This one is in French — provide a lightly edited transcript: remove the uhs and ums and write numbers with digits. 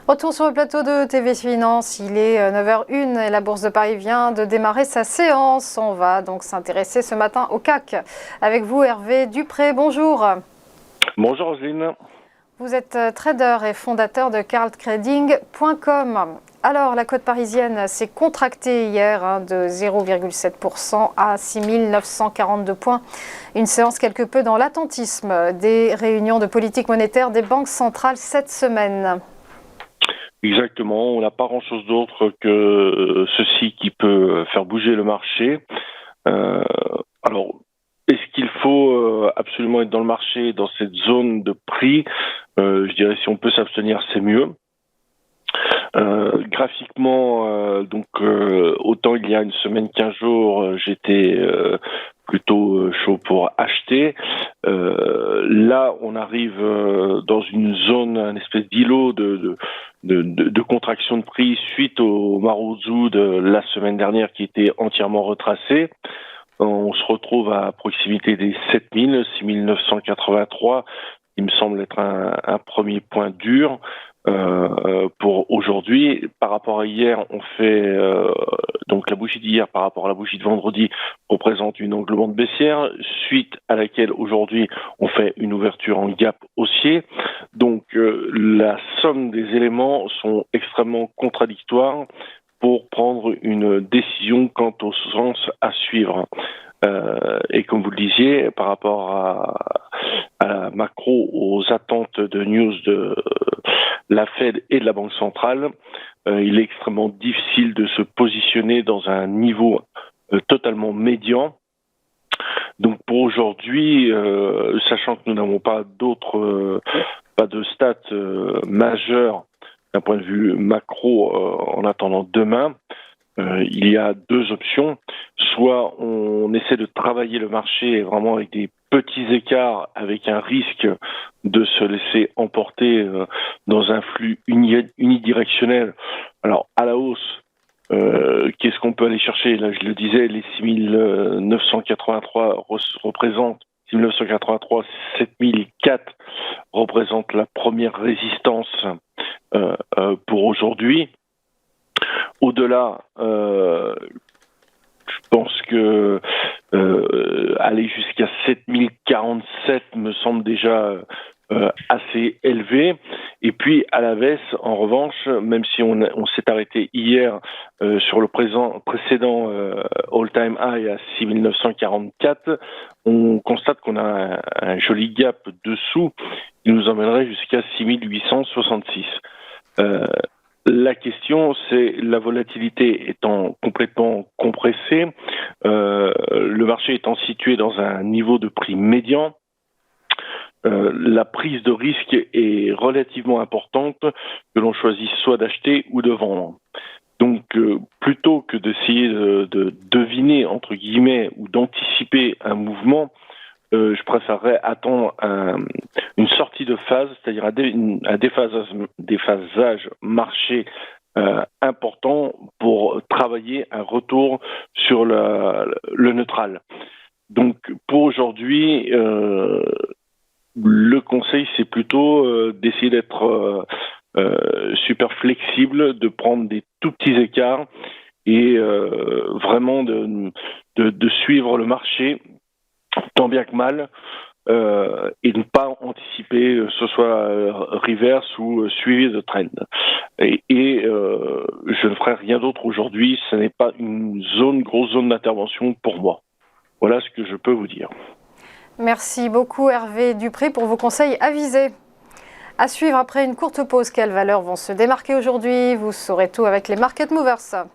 Retour sur le plateau de TV Finance, il est 9h01 et la Bourse de Paris vient de démarrer sa séance. On va donc s'intéresser ce matin au CAC. Avec vous Hervé Dupré, bonjour. Bonjour Roselyne. Vous êtes trader et fondateur de carltrading.com. Alors la cote parisienne s'est contractée hier de 0,7% à 6942 points. Une séance quelque peu dans l'attentisme des réunions de politique monétaire des banques centrales cette semaine. Exactement, on n'a pas grand-chose d'autre que ceci qui peut faire bouger le marché. Alors, est-ce qu'il faut absolument être dans le marché, dans cette zone de prix? Je dirais si on peut s'abstenir, c'est mieux. Graphiquement, autant il y a une semaine, 15 jours, j'étais plutôt chaud pour acheter. Là, on arrive dans une zone, un espèce d'îlot de contraction de prix suite au Maruzu de la semaine dernière qui était entièrement retracé. On se retrouve à proximité des 7000, 6983. Il me semble être un premier point dur pour aujourd'hui. Par rapport à hier, on fait donc la bougie d'hier par rapport à la bougie de vendredi représente une angle bande baissière, suite à laquelle aujourd'hui on fait une ouverture en gap haussier. Donc la somme des éléments sont extrêmement contradictoires pour prendre une décision quant au sens à suivre. Et comme vous le disiez, par rapport à la macro, aux attentes de news de la Fed et de la Banque centrale, il est extrêmement difficile de se positionner dans un niveau totalement médian. Donc pour aujourd'hui, sachant que nous n'avons pas pas de stats majeurs d'un point de vue macro en attendant demain, il y a deux options. Soit on essaie de travailler le marché vraiment avec des petits écarts, avec un risque de se laisser emporter dans un flux unidirectionnel. Alors à la hausse, qu'est-ce qu'on peut aller chercher? Là, je le disais, les 6983 représentent 6983, 7004 représentent la première résistance pour aujourd'hui. Au-delà, je pense que aller jusqu'à 7047 me semble déjà assez élevé. Et puis à la baisse, en revanche, même si on s'est arrêté hier sur le précédent all-time high à 6944, on constate qu'on a un joli gap dessous qui nous emmènerait jusqu'à 6866. La question, c'est la volatilité étant complètement compressée, le marché étant situé dans un niveau de prix médian, la prise de risque est relativement importante que l'on choisisse soit d'acheter ou de vendre. Donc, plutôt que d'essayer de deviner, entre guillemets, ou d'anticiper un mouvement, je préférerais attendre une sortie de phase, c'est-à-dire un déphasage marché important pour travailler un retour sur le neutral. Donc pour aujourd'hui, le conseil c'est plutôt d'essayer d'être super flexible, de prendre des tout petits écarts et vraiment de suivre le marché tant bien que mal, et ne pas anticiper ce soit reverse ou suivi de trend. Et je ne ferai rien d'autre aujourd'hui, ce n'est pas une grosse zone d'intervention pour moi. Voilà ce que je peux vous dire. Merci beaucoup Hervé Dupré pour vos conseils avisés. À suivre après une courte pause, quelles valeurs vont se démarquer aujourd'hui? Vous saurez tout avec les Market Movers.